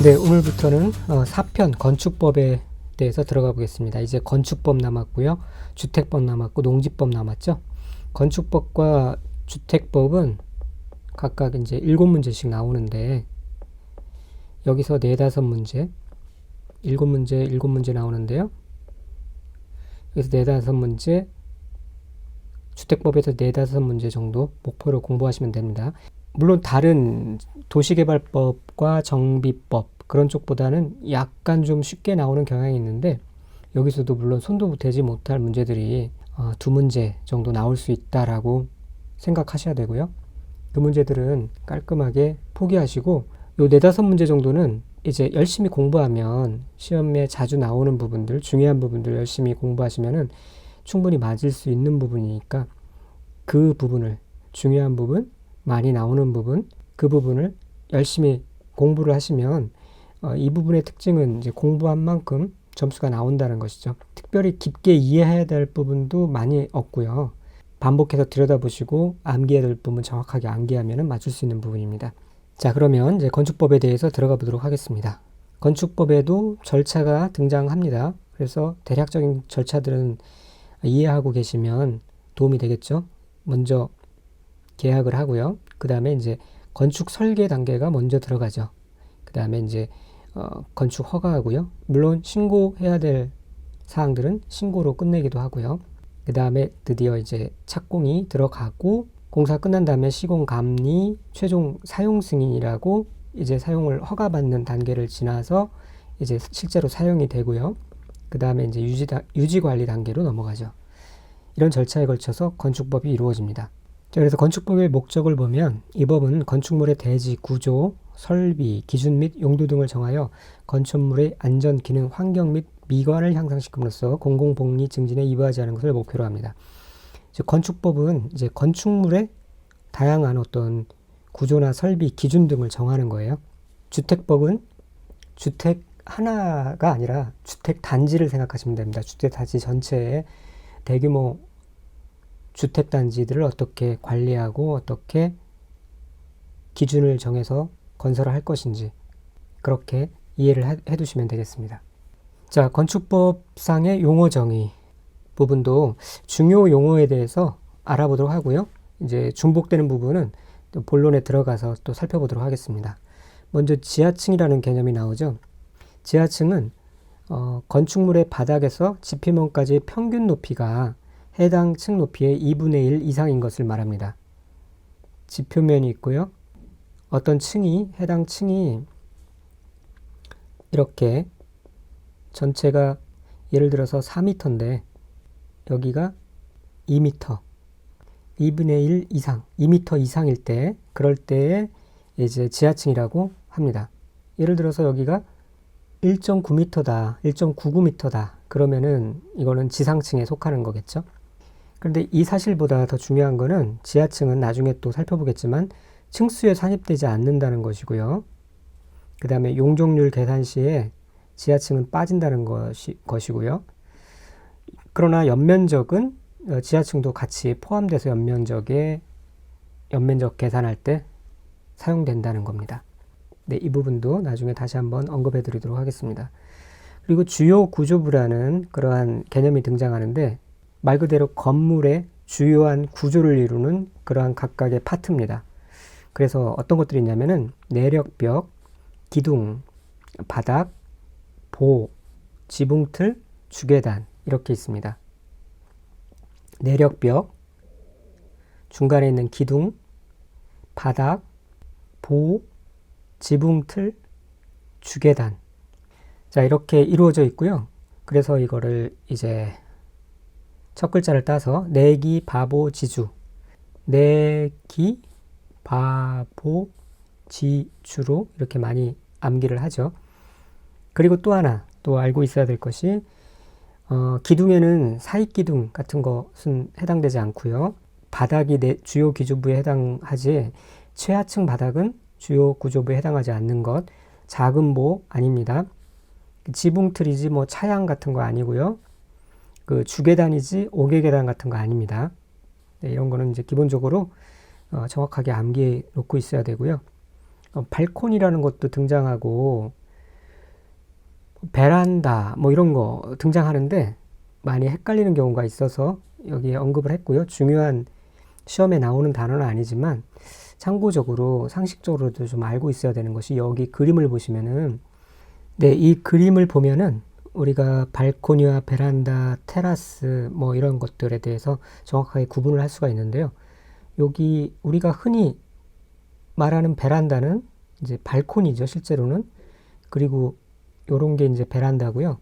네, 오늘부터는 4편 건축법에 대해서 들어가 보겠습니다. 이제 건축법 남았고요. 주택법 남았고 농지법 남았죠. 건축법과 주택법은 각각 이제 7문제씩 나오는데 여기서 4-5문제, 7문제, 7문제 나오는데요. 여기서 4-5문제, 주택법에서 4-5문제 정도 목표로 공부하시면 됩니다. 물론 다른 도시개발법과 정비법 그런 쪽보다는 약간 좀 쉽게 나오는 경향이 있는데 여기서도 물론 손도 대지 못할 문제들이 2문제 정도 나올 수 있다라고 생각하셔야 되고요. 그 문제들은 깔끔하게 포기하시고 요 4-5문제 정도는 이제 열심히 공부하면 시험에 자주 나오는 부분들, 중요한 부분들 열심히 공부하시면은 충분히 맞을 수 있는 부분이니까 그 부분을, 중요한 부분, 많이 나오는 부분, 그 부분을 열심히 공부를 하시면 이 부분의 특징은 이제 공부한 만큼 점수가 나온다는 것이죠. 특별히 깊게 이해해야 될 부분도 많이 없고요. 반복해서 들여다보시고 암기해야 될 부분 정확하게 암기하면 맞출 수 있는 부분입니다. 자, 그러면 이제 건축법에 대해서 들어가 보도록 하겠습니다. 건축법에도 절차가 등장합니다. 그래서 대략적인 절차들은 이해하고 계시면 도움이 되겠죠. 먼저 계약을 하고요. 그 다음에 이제 건축 설계 단계가 먼저 들어가죠. 그 다음에 이제 건축 허가하고요. 물론 신고해야 될 사항들은 신고로 끝내기도 하고요. 그 다음에 드디어 이제 착공이 들어가고 공사 끝난 다음에 시공 감리, 최종 사용 승인이라고 이제 사용을 허가받는 단계를 지나서 이제 실제로 사용이 되고요. 그 다음에 이제 유지 관리 단계로 넘어가죠. 이런 절차에 걸쳐서 건축법이 이루어집니다. 자, 그래서 건축법의 목적을 보면 이 법은 건축물의 대지, 구조, 설비, 기준 및 용도 등을 정하여 건축물의 안전, 기능, 환경 및 미관을 향상시킴으로써 공공복리 증진에 이바지 하는 것을 목표로 합니다. 즉 건축법은 이제 건축물의 다양한 어떤 구조나 설비, 기준 등을 정하는 거예요. 주택법은 주택 하나가 아니라 주택 단지를 생각하시면 됩니다. 주택 단지 전체에 대규모 주택단지들을 어떻게 관리하고 어떻게 기준을 정해서 건설을 할 것인지 그렇게 이해를 해두시면 되겠습니다. 자, 건축법상의 용어 정의 부분도 중요 용어에 대해서 알아보도록 하고요. 이제 중복되는 부분은 또 본론에 들어가서 또 살펴보도록 하겠습니다. 먼저 지하층이라는 개념이 나오죠. 지하층은 건축물의 바닥에서 지표면까지의 평균 높이가 해당 층 높이의 2분의 1 이상인 것을 말합니다. 지표면이 있고요. 어떤 층이, 해당 층이 이렇게 전체가 예를 들어서 4m인데 여기가 2m, 2분의 1 이상, 2m 이상일 때 그럴 때에 이제 지하층이라고 합니다. 예를 들어서 여기가 1.9m다, 1.99m다. 그러면은 이거는 지상층에 속하는 거겠죠. 그런데 이 사실보다 더 중요한 거는 지하층은 나중에 또 살펴보겠지만 층수에 산입되지 않는다는 것이고요. 그 다음에 용적률 계산 시에 지하층은 빠진다는 것이고요. 그러나 연면적은 지하층도 같이 포함돼서 연면적 계산할 때 사용된다는 겁니다. 네, 이 부분도 나중에 다시 한번 언급해 드리도록 하겠습니다. 그리고 주요 구조부라는 그러한 개념이 등장하는데 말 그대로 건물의 주요한 구조를 이루는 그러한 각각의 파트입니다. 그래서 어떤 것들이 있냐면은 내력벽, 기둥, 바닥, 보, 지붕틀, 주계단 이렇게 있습니다. 내력벽, 중간에 있는 기둥, 바닥, 보, 지붕틀, 주계단. 자, 이렇게 이루어져 있고요. 그래서 이거를 이제 첫 글자를 따서 내기, 바보, 지주. 내기, 바보, 지주로 이렇게 많이 암기를 하죠. 그리고 또 하나 또 알고 있어야 될 것이 기둥에는 사익기둥 같은 것은 해당되지 않고요. 바닥이 주요 기조부에 해당하지 최하층 바닥은 주요 구조부에 해당하지 않는 것. 작은 보 아닙니다. 지붕틀이지 뭐 차양 같은 거 아니고요. 그 주계단이지 옥외계단 같은 거 아닙니다. 네, 이런 거는 이제 기본적으로 정확하게 암기해 놓고 있어야 되고요. 발코니라는 것도 등장하고 베란다 뭐 이런 거 등장하는데 많이 헷갈리는 경우가 있어서 여기에 언급을 했고요. 중요한 시험에 나오는 단어는 아니지만 참고적으로 상식적으로도 좀 알고 있어야 되는 것이 여기 그림을 보시면은 네, 이 그림을 보면은 우리가 발코니와 베란다, 테라스 뭐 이런 것들에 대해서 정확하게 구분을 할 수가 있는데요. 여기 우리가 흔히 말하는 베란다는 이제 발코니죠, 실제로는. 그리고 요런 게 이제 베란다고요.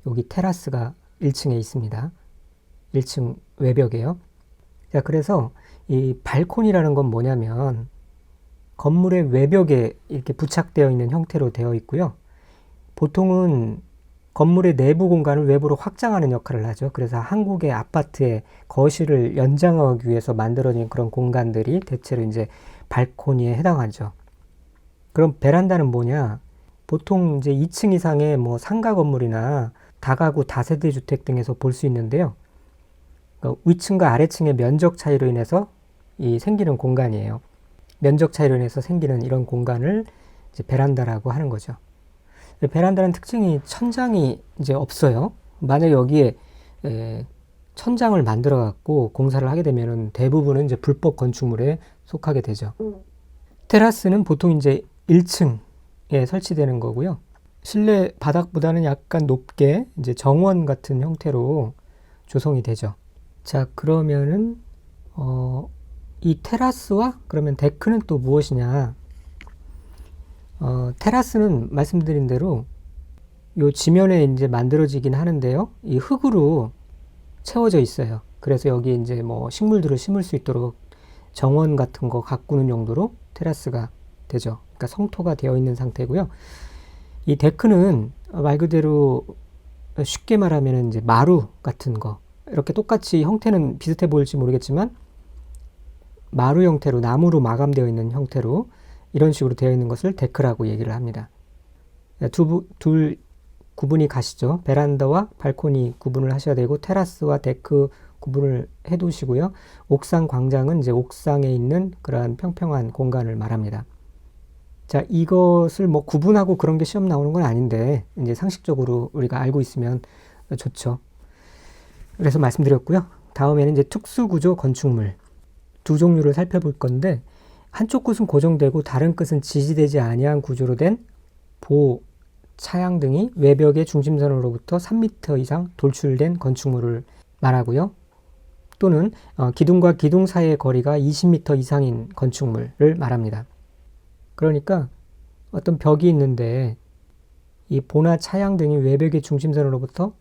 여기 테라스가 1층에 있습니다. 1층 외벽에요. 자, 그래서 이 발코니라는 건 뭐냐면 건물의 외벽에 이렇게 부착되어 있는 형태로 되어 있고요. 보통은 건물의 내부 공간을 외부로 확장하는 역할을 하죠. 그래서 한국의 아파트의 거실을 연장하기 위해서 만들어진 그런 공간들이 대체로 이제 발코니에 해당하죠. 그럼 베란다는 뭐냐? 보통 이제 2층 이상의 뭐 상가 건물이나 다가구 다세대 주택 등에서 볼 수 있는데요. 위층과 아래층의 면적 차이로 인해서 생기는 공간이에요. 면적 차이로 인해서 생기는 이런 공간을 이제 베란다라고 하는 거죠. 베란다는 특징이 천장이 이제 없어요. 만약 여기에 천장을 만들어 갖고 공사를 하게 되면은 대부분은 이제 불법 건축물에 속하게 되죠. 테라스는 보통 이제 1층에 설치되는 거고요. 실내 바닥보다는 약간 높게 이제 정원 같은 형태로 조성이 되죠. 자, 그러면은 이 테라스와 그러면 데크는 또 무엇이냐? 테라스는 말씀드린 대로 요 지면에 이제 만들어지긴 하는데요. 이 흙으로 채워져 있어요. 그래서 여기 이제 뭐 식물들을 심을 수 있도록 정원 같은 거 가꾸는 용도로 테라스가 되죠. 그러니까 성토가 되어 있는 상태고요. 이 데크는 말 그대로 쉽게 말하면 이제 마루 같은 거. 이렇게 똑같이 형태는 비슷해 보일지 모르겠지만 마루 형태로 나무로 마감되어 있는 형태로 이런 식으로 되어 있는 것을 데크라고 얘기를 합니다. 둘 구분이 가시죠. 베란다와 발코니 구분을 하셔야 되고 테라스와 데크 구분을 해 두시고요. 옥상 광장은 이제 옥상에 있는 그러한 평평한 공간을 말합니다. 자, 이것을 뭐 구분하고 그런 게 시험 나오는 건 아닌데 이제 상식적으로 우리가 알고 있으면 좋죠. 그래서 말씀드렸고요. 다음에는 이제 특수구조 건축물 두 종류를 살펴볼 건데 한쪽 끝은 고정되고 다른 끝은 지지되지 아니한 구조로 된 보, 차양 등이 외벽의 중심선으로부터 3m 이상 돌출된 건축물을 말하고요. 또는 기둥과 기둥 사이의 거리가 20m 이상인 건축물을 말합니다. 그러니까 어떤 벽이 있는데 이 보나 차양 등이 외벽의 중심선으로부터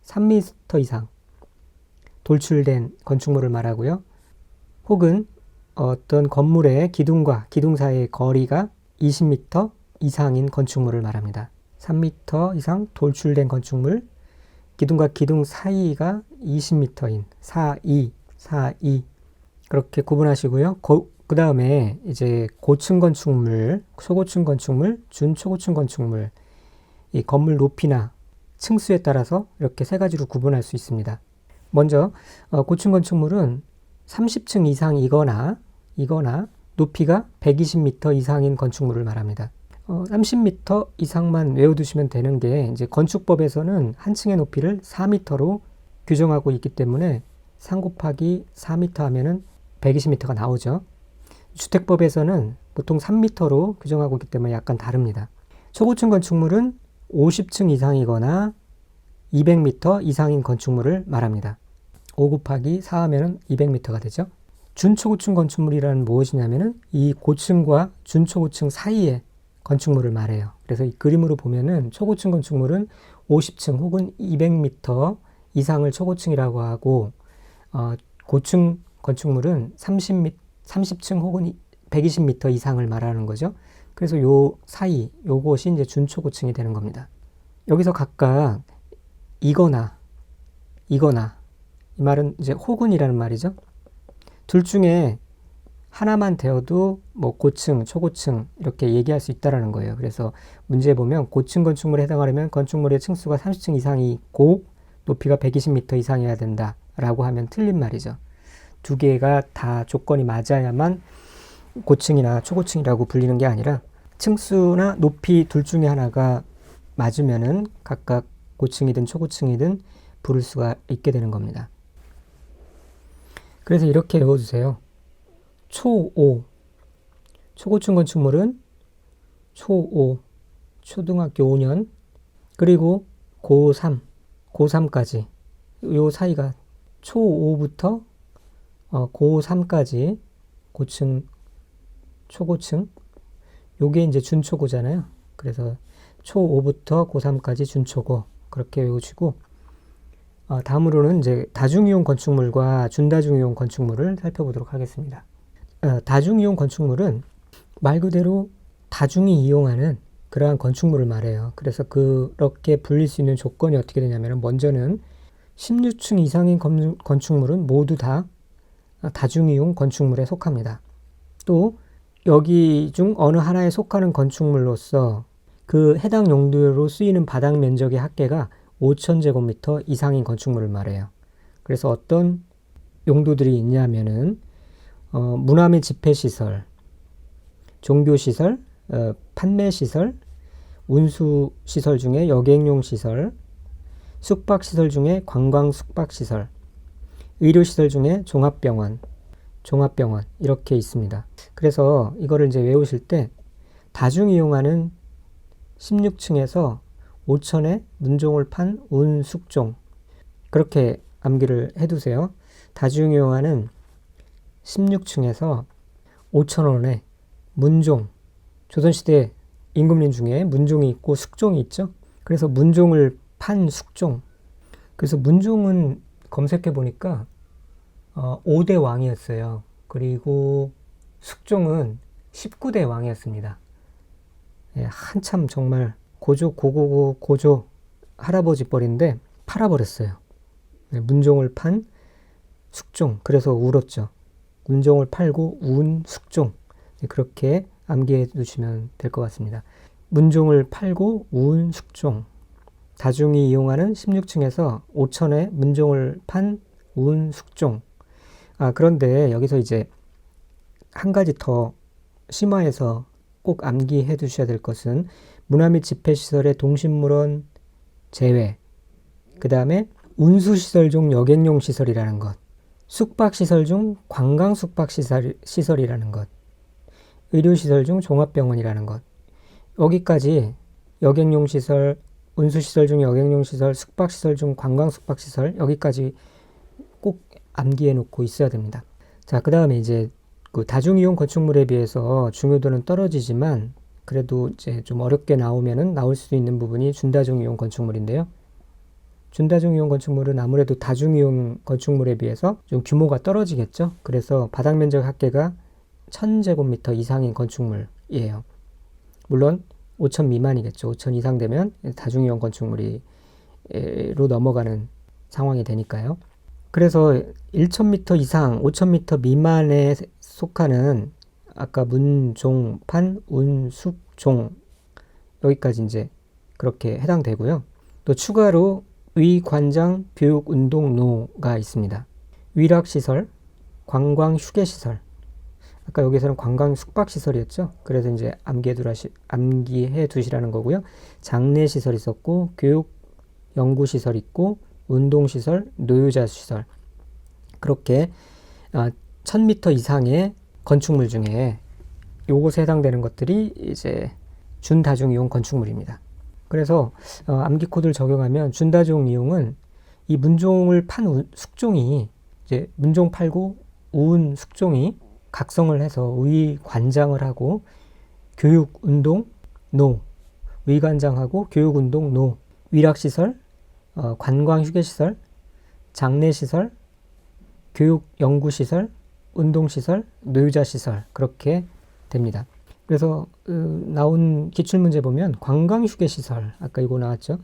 3m 이상 돌출된 건축물을 말하고요. 혹은 어떤 건물의 기둥과 기둥 사이의 거리가 20m 이상인 건축물을 말합니다. 3m 이상 돌출된 건축물, 기둥과 기둥 사이가 20m인 사이 그렇게 구분하시고요. 그 다음에 이제 고층 건축물, 초고층 건축물, 준초고층 건축물, 이 건물 높이나 층수에 따라서 이렇게 세 가지로 구분할 수 있습니다. 먼저 고층 건축물은 30층 이상이거나 높이가 120m 이상인 건축물을 말합니다. 30m 이상만 외워두시면 되는 게 이제 건축법에서는 한 층의 높이를 4m로 규정하고 있기 때문에 3 곱하기 4m 하면은 120m가 나오죠. 주택법에서는 보통 3m로 규정하고 있기 때문에 약간 다릅니다. 초고층 건축물은 50층 이상이거나 200m 이상인 건축물을 말합니다. 5 곱하기 4 하면은 200m가 되죠. 준초고층 건축물이란 무엇이냐면은 이 고층과 준초고층 사이의 건축물을 말해요. 그래서 이 그림으로 보면은 초고층 건축물은 50층 혹은 200m 이상을 초고층이라고 하고 고층 건축물은 30층 혹은 120m 이상을 말하는 거죠. 그래서 요 사이, 요것이 이제 준초고층이 되는 겁니다. 여기서 각각 이거나 이 말은 이제 혹은이라는 말이죠. 둘 중에 하나만 되어도 뭐 고층, 초고층 이렇게 얘기할 수 있다라는 거예요. 그래서 문제에 보면 고층 건축물에 해당하려면 건축물의 층수가 30층 이상이고 높이가 120m 이상이어야 된다라고 하면 틀린 말이죠. 두 개가 다 조건이 맞아야만 고층이나 초고층이라고 불리는 게 아니라 층수나 높이 둘 중에 하나가 맞으면은 각각 고층이든 초고층이든 부를 수가 있게 되는 겁니다. 그래서 이렇게 외워주세요. 초5, 초고층 건축물은 초5, 초등학교 5년, 그리고 고3, 고3까지 요 사이가 초5부터 고3까지 고층, 초고층, 요게 이제 준초고잖아요. 그래서 초5부터 고3까지 준초고 그렇게 외우시고, 다음으로는 이제 다중이용 건축물과 준다중이용 건축물을 살펴보도록 하겠습니다. 다중이용 건축물은 말 그대로 다중이 이용하는 그러한 건축물을 말해요. 그래서 그렇게 불릴 수 있는 조건이 어떻게 되냐면, 먼저는 16층 이상인 건축물은 모두 다 다중이용 건축물에 속합니다. 또 여기 중 어느 하나에 속하는 건축물로서 그 해당 용도로 쓰이는 바닥 면적의 합계가 5,000제곱미터 이상인 건축물을 말해요. 그래서 어떤 용도들이 있냐면은 문화 및 집회시설, 종교시설, 판매시설, 운수시설 중에 여객용 시설, 숙박시설 중에 관광 숙박시설, 의료시설 중에 종합병원 이렇게 있습니다. 그래서 이거를 이제 외우실 때 다중이용하는 16층에서 5천에 문종을 판 운숙종, 그렇게 암기를 해두세요. 다중이용하는 16층에서 5천원에 문종, 조선시대 임금님 중에 문종이 있고 숙종이 있죠. 그래서 문종을 판 숙종. 그래서 문종은 검색해 보니까 5대 왕이었어요. 그리고 숙종은 19대 왕이었습니다. 예, 한참 정말 고조 할아버지 뻘인데 팔아버렸어요. 네, 문종을 판 숙종. 그래서 울었죠. 문종을 팔고 운 숙종. 네, 그렇게 암기해 두시면 될 것 같습니다. 문종을 팔고 운 숙종. 다중이 이용하는 16층에서 5천에 문종을 판 운 숙종. 그런데 여기서 이제 한 가지 더 심화해서 꼭 암기해 두셔야 될 것은, 문화 및 집회시설의 동식물원 제외, 그 다음에 운수시설 중 여객용 시설이라는 것, 숙박시설 중 관광 숙박시설이라는 것, 의료시설 중 종합병원이라는 것, 여기까지 여객용 시설, 운수시설 중 여객용 시설, 숙박시설 중 관광 숙박시설, 여기까지 꼭 암기해 놓고 있어야 됩니다. 자, 그 다음에 이제 그 다중이용 건축물에 비해서 중요도는 떨어지지만 그래도 이제 좀 어렵게 나올 수 있는 부분이 준다중이용 건축물인데요. 준다중이용 건축물은 아무래도 다중이용 건축물에 비해서 좀 규모가 떨어지겠죠. 그래서 바닥 면적 합계가 1,000제곱미터 이상인 건축물이에요. 물론 5,000 미만이겠죠. 5,000 이상 되면 다중이용 건축물로 넘어가는 상황이 되니까요. 그래서 1,000m 이상, 5,000m 미만에 속하는 아까 문, 종, 판, 운, 숙, 종 여기까지 이제 그렇게 해당되고요. 또 추가로 위, 관장, 교육, 운동, 노가 있습니다. 위락시설, 관광, 휴게시설. 아까 여기서는 관광 숙박시설이었죠. 그래서 이제 암기해 두시라는 거고요. 장례시설 있었고, 교육, 연구시설 있고, 운동시설, 노유자시설. 그렇게 1,000m 이상의 건축물 중에 요것에 해당되는 것들이 이제 준다중이용 건축물입니다. 그래서 암기 코드를 적용하면 준다중이용은 이 문종을 판 숙종이 이제 문종 팔고 운 숙종이 각성을 해서 위 관장을 하고 교육 운동 노, 위 관장하고 교육 운동 노, 위락시설, 관광 휴게시설, 장례시설, 교육 연구시설, 운동시설, 노유자시설 그렇게 됩니다. 그래서 나온 기출문제 보면 관광휴게시설, 아까 이거 나왔죠.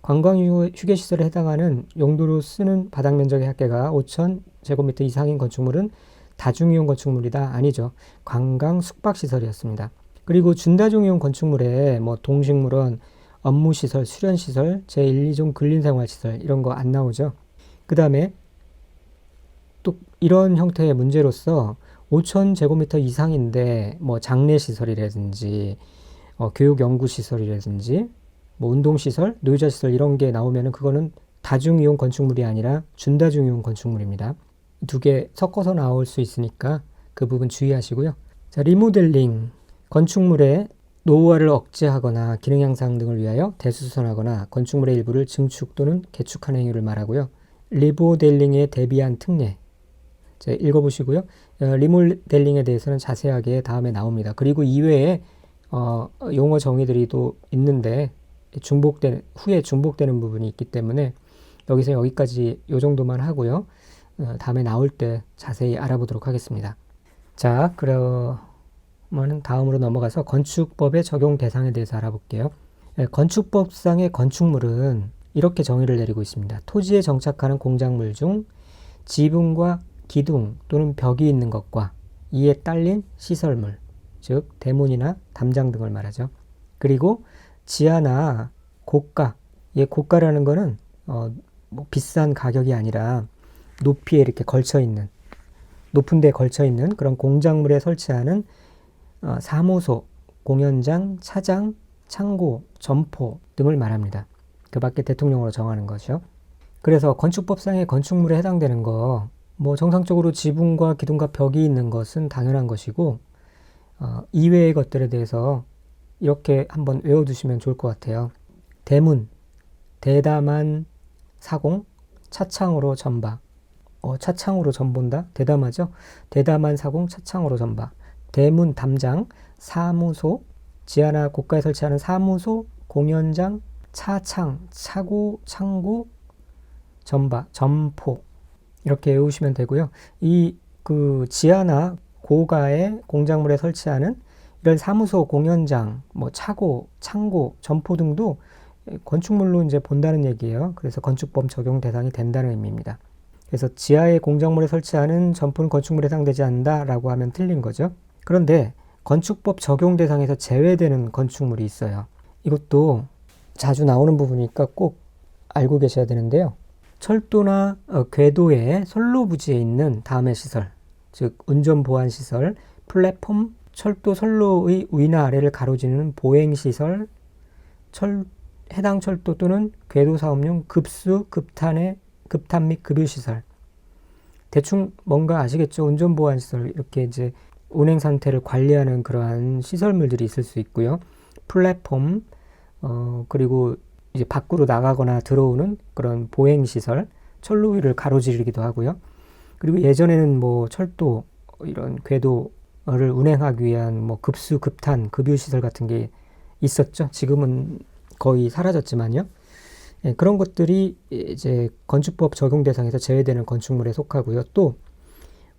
관광휴게시설에 해당하는 용도로 쓰는 바닥면적의 합계가 5,000제곱미터 이상인 건축물은 다중이용 건축물이다. 아니죠. 관광 숙박시설이었습니다. 그리고 준다중이용 건축물에 뭐 동식물원, 업무시설, 수련시설, 제1, 2종 근린생활시설 이런 거 안 나오죠. 그 다음에 또 이런 형태의 문제로서 5,000제곱미터 이상인데 뭐 장례시설이라든지 교육연구시설이라든지 뭐 운동시설, 노유자시설 이런 게 나오면은 그거는 다중이용 건축물이 아니라 준다중이용 건축물입니다. 두 개 섞어서 나올 수 있으니까 그 부분 주의하시고요. 자, 리모델링. 건축물의 노후화를 억제하거나 기능 향상 등을 위하여 대수선하거나 건축물의 일부를 증축 또는 개축하는 행위를 말하고요. 리모델링에 대비한 특례. 자, 읽어보시고요. 리모델링에 대해서는 자세하게 다음에 나옵니다. 그리고 이외에 용어 정의들이 또 있는데 후에 중복되는 부분이 있기 때문에 여기서 여기까지 요 정도만 하고요. 다음에 나올 때 자세히 알아보도록 하겠습니다. 자, 그러면 다음으로 넘어가서 건축법의 적용 대상에 대해서 알아볼게요. 건축법상의 건축물은 이렇게 정의를 내리고 있습니다. 토지에 정착하는 공작물 중 지붕과 기둥 또는 벽이 있는 것과 이에 딸린 시설물, 즉 대문이나 담장 등을 말하죠. 그리고 지하나 고가, 고가라는 거는 뭐 비싼 가격이 아니라 높이에 이렇게 걸쳐 있는, 높은 데 걸쳐 있는 그런 공작물에 설치하는 사무소, 공연장, 차장, 창고, 점포 등을 말합니다. 그 밖에 대통령으로 정하는 것이요. 그래서 건축법상의 건축물에 해당되는 거, 뭐 정상적으로 지붕과 기둥과 벽이 있는 것은 당연한 것이고 이외의 것들에 대해서 이렇게 한번 외워두시면 좋을 것 같아요. 대문, 대담한 사공, 차창으로 전바. 차창으로 전본다? 대담하죠? 대담한 사공, 차창으로 전바. 대문, 담장, 사무소, 지하나 고가에 설치하는 사무소, 공연장, 차창, 차고, 창고, 전바, 점포. 이렇게 외우시면 되고요. 그 지하나 고가의 공작물에 설치하는 이런 사무소, 공연장, 뭐 차고, 창고, 점포 등도 건축물로 이제 본다는 얘기예요. 그래서 건축법 적용 대상이 된다는 의미입니다. 그래서 지하의 공작물에 설치하는 점포는 건축물에 해당되지 않는다라고 하면 틀린 거죠. 그런데 건축법 적용 대상에서 제외되는 건축물이 있어요. 이것도 자주 나오는 부분이니까 꼭 알고 계셔야 되는데요. 철도나 궤도의 선로부지에 있는 다음의 시설, 즉 운전보안시설, 플랫폼, 철도 선로의 위나 아래를 가로지르는 보행시설, 해당 철도 또는 궤도 사업용 급수, 급탄 및 급유시설. 대충 뭔가 아시겠죠? 운전보안시설, 이렇게 이제 운행 상태를 관리하는 그러한 시설물들이 있을 수 있고요. 플랫폼, 그리고 이제 밖으로 나가거나 들어오는 그런 보행시설, 철로 위를 가로지르기도 하고요. 그리고 예전에는 뭐 철도, 이런 궤도를 운행하기 위한 뭐 급수, 급탄, 급유시설 같은 게 있었죠. 지금은 거의 사라졌지만요. 그런 것들이 이제 건축법 적용 대상에서 제외되는 건축물에 속하고요. 또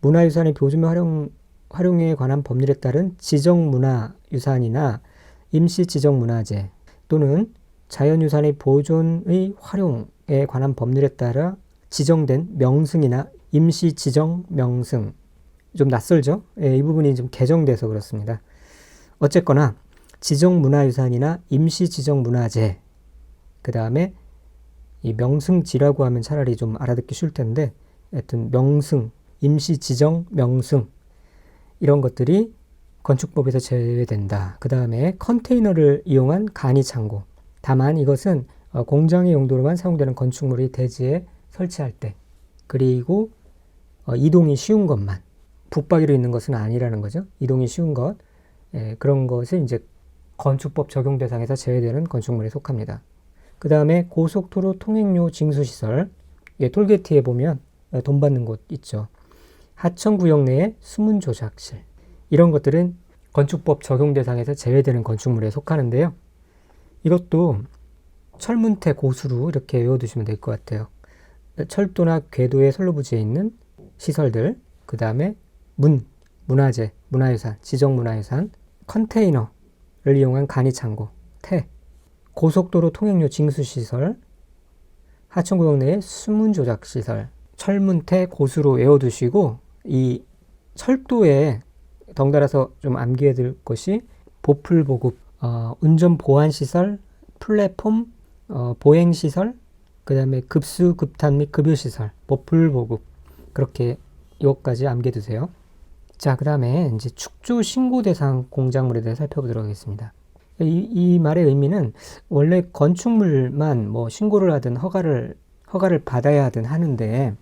문화유산의 보존 활용에 관한 법률에 따른 지정문화유산이나 임시지정문화재 또는 자연유산의 보존의 활용에 관한 법률에 따라 지정된 명승이나 임시지정명승. 좀 낯설죠? 이 부분이 좀 개정돼서 그렇습니다. 어쨌거나 지정문화유산이나 임시지정문화재, 그 다음에 이 명승지라고 하면 차라리 좀 알아듣기 쉬울 텐데, 하여튼 명승, 임시지정명승, 이런 것들이 건축법에서 제외된다. 그 다음에 컨테이너를 이용한 간이창고. 다만 이것은 공장의 용도로만 사용되는 건축물이 대지에 설치할 때, 그리고 이동이 쉬운 것만, 붙박이로 있는 것은 아니라는 거죠. 이동이 쉬운 것, 그런 것이 이제 건축법 적용 대상에서 제외되는 건축물에 속합니다. 그 다음에 고속도로 통행료 징수시설, 톨게이트에 보면 돈 받는 곳 있죠. 하천구역 내의 수문조작실, 이런 것들은 건축법 적용 대상에서 제외되는 건축물에 속하는데요. 이것도 철문태 고수로 이렇게 외워두시면 될 것 같아요. 철도나 궤도의 선로부지에 있는 시설들, 그 다음에 문화재, 문화유산, 지정문화유산, 컨테이너를 이용한 간이창고, 고속도로 통행료 징수시설, 하천구역 내의 수문조작시설, 철문태 고수로 외워두시고, 이 철도에 덩달아서 좀 암기해야 될 것이 보풀보급, 운전보안시설, 플랫폼, 보행시설, 그 다음에 급수, 급탄 및 급유시설, 보풀보급, 그렇게 이것까지 암기해두세요. 자, 그 다음에 이제 축조 신고 대상 공작물에 대해 살펴보도록 하겠습니다. 이 말의 의미는 원래 건축물만 뭐 신고를 하든 허가를 받아야 하든 하는데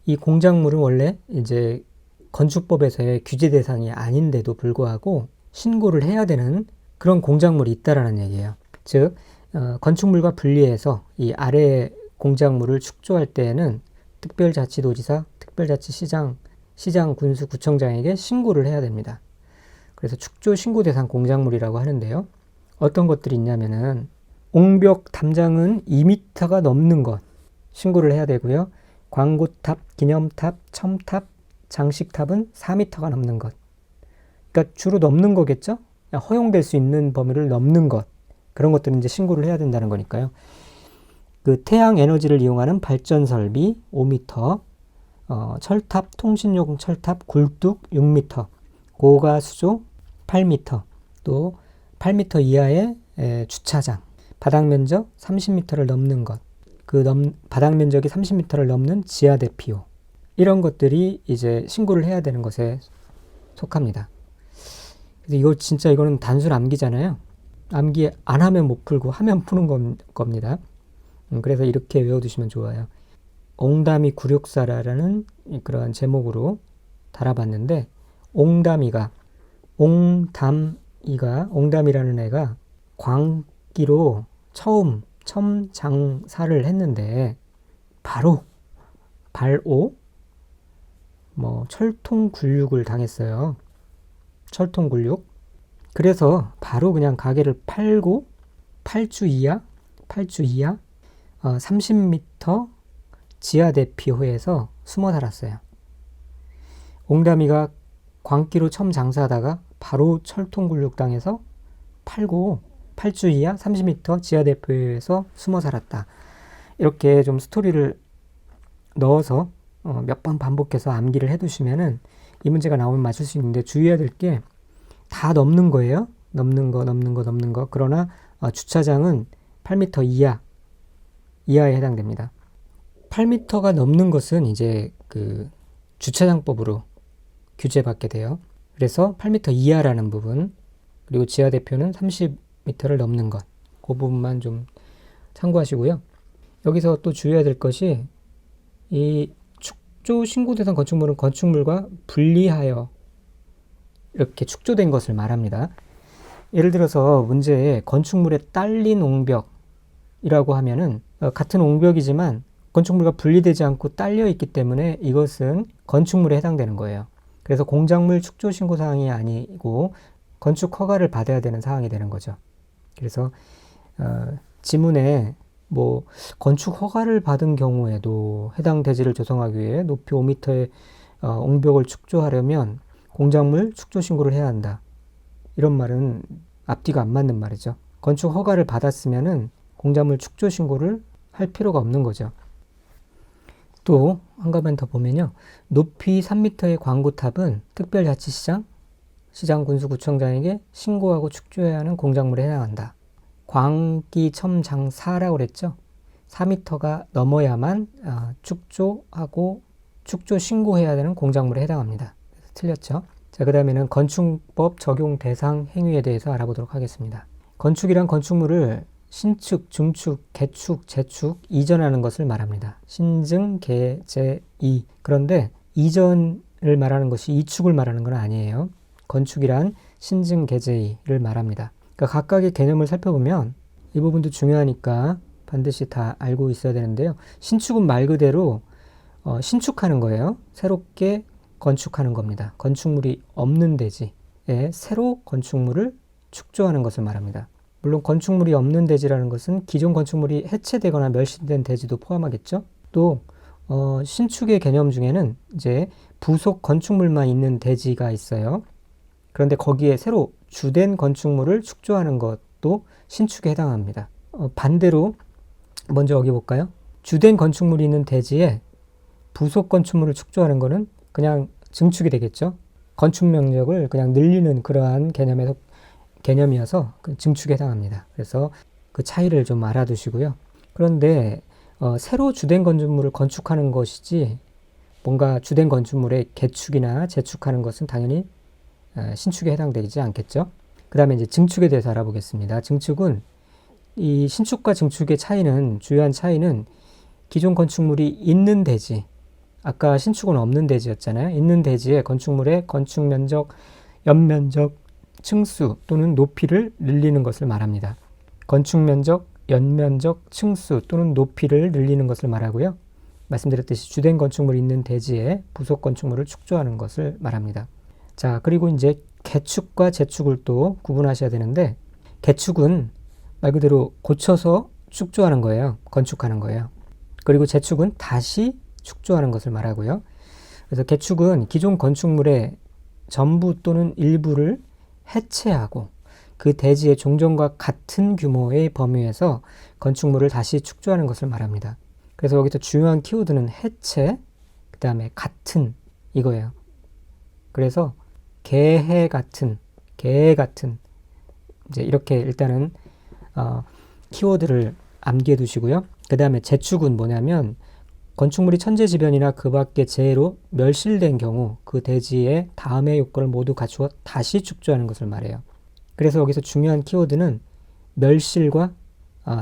이 공작물은 원래 이제 건축법에서의 규제 대상이 아닌데도 불구하고 신고를 해야 되는 그런 공작물이 있다라는 얘기예요. 즉 건축물과 분리해서 이 아래 공작물을 축조할 때에는 특별자치도지사, 특별자치시장, 시장, 군수, 구청장에게 신고를 해야 됩니다. 그래서 축조 신고 대상 공작물이라고 하는데요. 어떤 것들이 있냐면은 옹벽 담장은 2m가 넘는 것 신고를 해야 되고요. 광고탑, 기념탑, 첨탑, 장식탑은 4m가 넘는 것. 그러니까 주로 넘는 거겠죠? 허용될 수 있는 범위를 넘는 것. 그런 것들은 이제 신고를 해야 된다는 거니까요. 그 태양 에너지를 이용하는 발전 설비 5m, 철탑, 통신용 철탑, 굴뚝 6m, 고가 수조 8m, 또 8m 이하의 주차장, 바닥 면적 30m를 넘는 것, 바닥 면적이 30m를 넘는 지하 대피소, 이런 것들이 이제 신고를 해야 되는 것에 속합니다. 그래서 이거는 단순 암기잖아요. 암기 안 하면 못 풀고 하면 푸는 겁니다. 그래서 이렇게 외워두시면 좋아요. 옹담이 굴욕사라는 그러한 제목으로 달아봤는데 옹담이라는 애가 광기로 처음 첨장사를 했는데 바로 철통 굴욕을 당했어요. 철통 굴욕. 그래서 바로 그냥 가게를 팔고 8주 이하 30m 지하 대피소에서 숨어 살았어요. 옹담이가 광기로 처음 장사하다가 바로 철통 굴욕 당해서 팔고 8주 이하 30m 지하 대피소에서 숨어 살았다. 이렇게 좀 스토리를 넣어서 몇 번 반복해서 암기를 해두시면은 이 문제가 나오면 맞출 수 있는데 주의해야 될 게 다 넘는 거예요. 넘는 거. 그러나 주차장은 8m 이하에 해당됩니다. 8m가 넘는 것은 이제 그 주차장법으로 규제받게 돼요. 그래서 8m 이하라는 부분, 그리고 지하 대표는 30m를 넘는 것, 그 부분만 좀 참고하시고요. 여기서 또 주의해야 될 것이 이 축조 신고 대상 건축물은 건축물과 분리하여 이렇게 축조된 것을 말합니다. 예를 들어서 문제에 건축물에 딸린 옹벽이라고 하면은 같은 옹벽이지만 건축물과 분리되지 않고 딸려 있기 때문에 이것은 건축물에 해당되는 거예요. 그래서 공작물 축조 신고 사항이 아니고 건축 허가를 받아야 되는 사항이 되는 거죠. 그래서 지문에 뭐 건축 허가를 받은 경우에도 해당 대지를 조성하기 위해 높이 5m의 옹벽을 축조하려면 공작물 축조 신고를 해야 한다. 이런 말은 앞뒤가 안 맞는 말이죠. 건축 허가를 받았으면은 공작물 축조 신고를 할 필요가 없는 거죠. 또 한 가만 더 보면요. 높이 3m의 광고탑은 특별자치시장, 시장, 군수, 구청장에게 신고하고 축조해야 하는 공작물에 해당한다. 광기첨장사라고 그랬죠. 4m가 넘어야만 축조하고 축조 신고해야 되는 공작물에 해당합니다. 틀렸죠? 자, 그 다음에는 건축법 적용 대상 행위에 대해서 알아보도록 하겠습니다. 건축이란 건축물을 신축, 중축, 개축, 재축, 이전하는 것을 말합니다. 신증, 개, 재, 이. 그런데 이전을 말하는 것이 이축을 말하는 건 아니에요. 건축이란 신증, 개, 재, 이를 말합니다. 그러니까 각각의 개념을 살펴보면 이 부분도 중요하니까 반드시 다 알고 있어야 되는데요. 신축은 말 그대로 신축하는 거예요. 새롭게 건축하는 겁니다. 건축물이 없는 대지에 새로 건축물을 축조하는 것을 말합니다. 물론 건축물이 없는 대지라는 것은 기존 건축물이 해체되거나 멸실된 대지도 포함하겠죠. 또 신축의 개념 중에는 이제 부속 건축물만 있는 대지가 있어요. 그런데 거기에 새로 주된 건축물을 축조하는 것도 신축에 해당합니다. 반대로 먼저 여기 볼까요? 주된 건축물이 있는 대지에 부속 건축물을 축조하는 것은 그냥 증축이 되겠죠. 건축 면적을 그냥 늘리는 그러한 개념이어서 증축에 해당합니다. 그래서 그 차이를 좀 알아두시고요. 그런데 새로 주된 건축물을 건축하는 것이지 뭔가 주된 건축물의 개축이나 재축하는 것은 당연히 신축에 해당되지 않겠죠. 그 다음에 이제 증축에 대해서 알아보겠습니다. 증축은 이 신축과 증축의 차이는, 주요한 차이는 기존 건축물이 있는 대지, 아까 신축은 없는 대지였잖아요. 있는 대지에 건축물의 건축 면적, 연면적, 층수 또는 높이를 늘리는 것을 말합니다. 건축 면적, 연면적, 층수 또는 높이를 늘리는 것을 말하고요. 말씀드렸듯이 주된 건축물이 있는 대지에 부속 건축물을 축조하는 것을 말합니다. 자, 그리고 이제 개축과 재축을 또 구분하셔야 되는데, 개축은 말 그대로 고쳐서 축조하는 거예요. 건축하는 거예요. 그리고 재축은 다시 축조하는 것을 말하고요. 그래서 개축은 기존 건축물의 전부 또는 일부를 해체하고 그 대지의 종전과 같은 규모의 범위에서 건축물을 다시 축조하는 것을 말합니다. 그래서 여기서 중요한 키워드는 해체, 그 다음에 같은 이거예요. 그래서 개해 같은, 이제 이렇게 일단은 키워드를 암기해 두시고요. 그 다음에 재축은 뭐냐면 건축물이 천재지변이나 그 밖의 재해로 멸실된 경우 그 대지의 다음의 요건을 모두 갖추어 다시 축조하는 것을 말해요. 그래서 여기서 중요한 키워드는 멸실과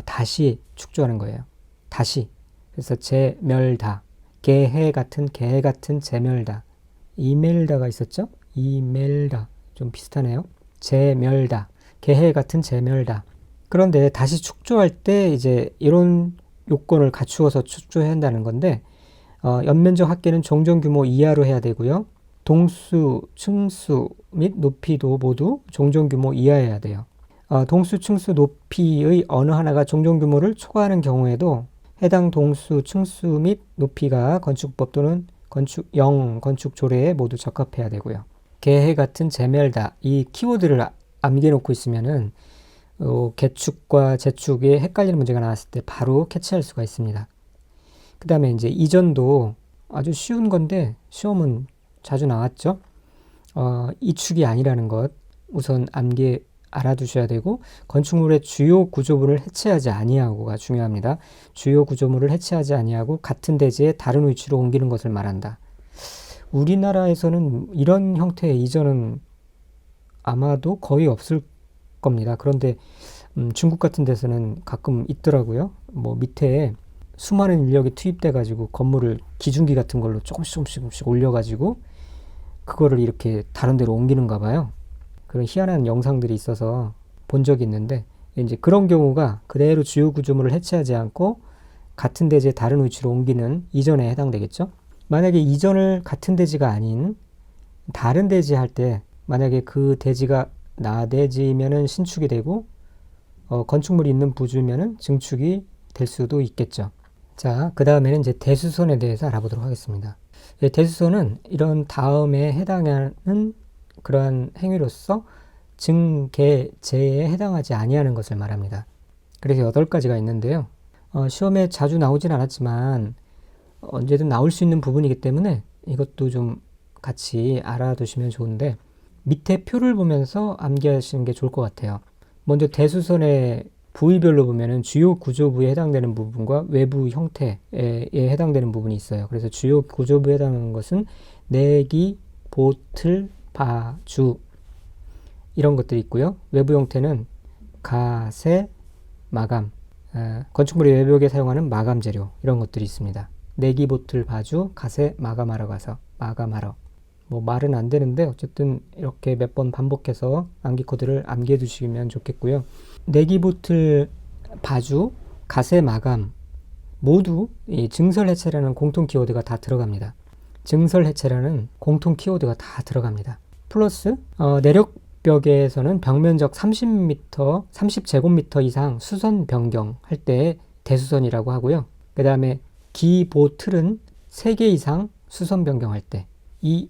다시 축조하는 거예요. 다시. 그래서 재멸다. 개해 같은 재멸다. 이멜다가 있었죠? 이멜다. 좀 비슷하네요. 재멸다. 개해 같은 재멸다. 그런데 다시 축조할 때 이제 이런 요건을 갖추어서 축조해야 한다는 건데, 연면적 합계는 종전 규모 이하로 해야 되고요. 동수, 층수 및 높이도 모두 종전 규모 이하여야 돼요. 동수, 층수, 높이의 어느 하나가 종전 규모를 초과하는 경우에도 해당 동수, 층수 및 높이가 건축법 또는 건축 조례에 모두 적합해야 되고요. 개해 같은 재멸다. 이 키워드를 암기해 놓고 있으면은 개축과 재축에 헷갈리는 문제가 나왔을 때 바로 캐치할 수가 있습니다. 그 다음에 이제 이전도 아주 쉬운 건데 시험은 자주 나왔죠. 이축이 아니라는 것 우선 암기 알아두셔야 되고, 건축물의 주요 구조물을 해체하지 아니하고가 중요합니다. 주요 구조물을 해체하지 아니하고 같은 대지에 다른 위치로 옮기는 것을 말한다. 우리나라에서는 이런 형태의 이전은 아마도 거의 없을 겁니다. 그런데 중국 같은 데서는 가끔 있더라고요. 뭐 밑에 수많은 인력이 투입돼 가지고 건물을 기중기 같은 걸로 조금씩 올려가지고 그거를 이렇게 다른 데로 옮기는가 봐요. 그런 희한한 영상들이 있어서 본 적이 있는데, 이제 그런 경우가 그대로 주요 구조물을 해체하지 않고 같은 대지에 다른 위치로 옮기는 이전에 해당되겠죠. 만약에 이전을 같은 대지가 아닌 다른 대지 할 때, 만약에 그 대지가 나대지면은 신축이 되고 건축물이 있는 부주면은 증축이 될 수도 있겠죠. 자, 그 다음에는 이제 대수선에 대해서 알아보도록 하겠습니다. 대수선은 이런 다음에 해당하는 그러한 행위로서 증개제에 해당하지 아니하는 것을 말합니다. 그래서 8가지가 있는데요. 시험에 자주 나오진 않았지만 언제든 나올 수 있는 부분이기 때문에 이것도 좀 같이 알아두시면 좋은데, 밑에 표를 보면서 암기하시는 게 좋을 것 같아요. 먼저 대수선의 부위별로 보면은 주요 구조부에 해당되는 부분과 외부 형태에 해당되는 부분이 있어요. 그래서 주요 구조부에 해당하는 것은 내기, 보틀, 바주 이런 것들이 있고요. 외부 형태는 가세, 마감, 건축물의 외벽에 사용하는 마감 재료 이런 것들이 있습니다. 내기, 보틀, 바주, 가세, 마감하러 가서 마감하러. 뭐 말은 안 되는데 어쨌든 이렇게 몇 번 반복해서 암기 코드를 암기해 두시면 좋겠고요. 내기, 보틀, 바주, 가세, 마감 모두 이 증설 해체라는 공통 키워드가 다 들어갑니다. 증설 해체라는 공통 키워드가 다 들어갑니다. 플러스 내력벽에서는 벽면적 30제곱미터 이상 수선 변경 할 때 대수선이라고 하고요. 그 다음에 기보틀은 3개 이상 수선 변경할 때,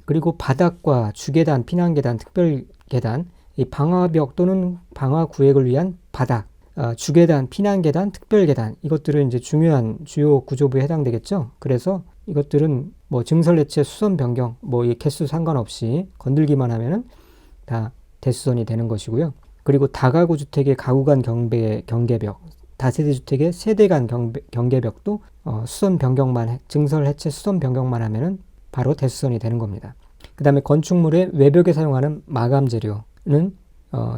그리고 바닥과 주계단, 피난계단, 특별계단, 이 방화벽 또는 방화구획을 위한 바닥, 주계단, 피난계단, 특별계단 이것들은 이제 중요한 주요 구조부에 해당되겠죠. 그래서 이것들은 뭐 증설해체, 수선 변경, 뭐 이 개수 상관없이 건들기만 하면은 다 대수선이 되는 것이고요. 그리고 다가구 주택의 가구 간 경계벽, 다세대 주택의 세대 간 경계벽도 수선 변경만 증설해체, 수선 변경만 하면은 바로 대수선이 되는 겁니다. 그 다음에 건축물의 외벽에 사용하는 마감 재료는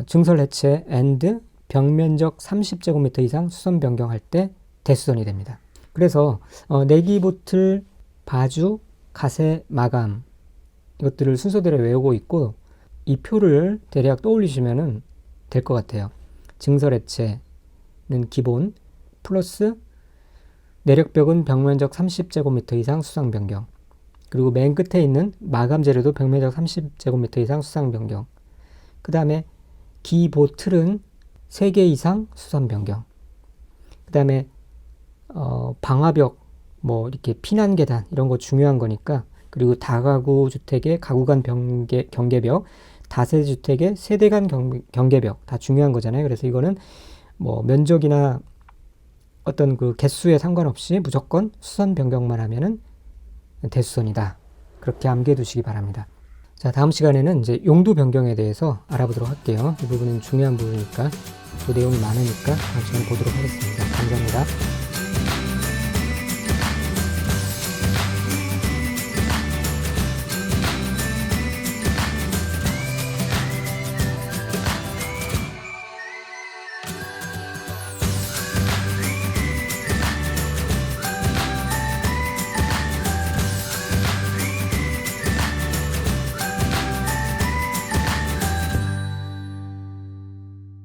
증설 해체 and 벽면적 30제곱미터 이상 수선 변경할 때 대수선이 됩니다. 그래서 내기보틀, 바주, 가세, 마감 이것들을 순서대로 외우고 있고 이 표를 대략 떠올리시면 될 것 같아요. 증설 해체는 기본 플러스 내력벽은 벽면적 30제곱미터 이상 수상 변경, 그리고 맨 끝에 있는 마감 재료도 벽면적 30제곱미터 이상 수상 변경, 그 다음에 기보틀은 3개 이상 수선 변경, 그 다음에 방화벽, 뭐 이렇게 피난 계단 이런 거 중요한 거니까, 그리고 다가구 주택의 가구 간 경계벽, 다세 주택의 세대 간 경계벽 다 중요한 거잖아요. 그래서 이거는 뭐 면적이나 어떤 그 개수에 상관없이 무조건 수선 변경만 하면은 대수선이다. 그렇게 암기해 두시기 바랍니다. 자, 다음 시간에는 이제 용도 변경에 대해서 알아보도록 할게요. 이 부분은 중요한 부분이니까 또 내용이 많으니까 다음 시간에 보도록 하겠습니다. 감사합니다.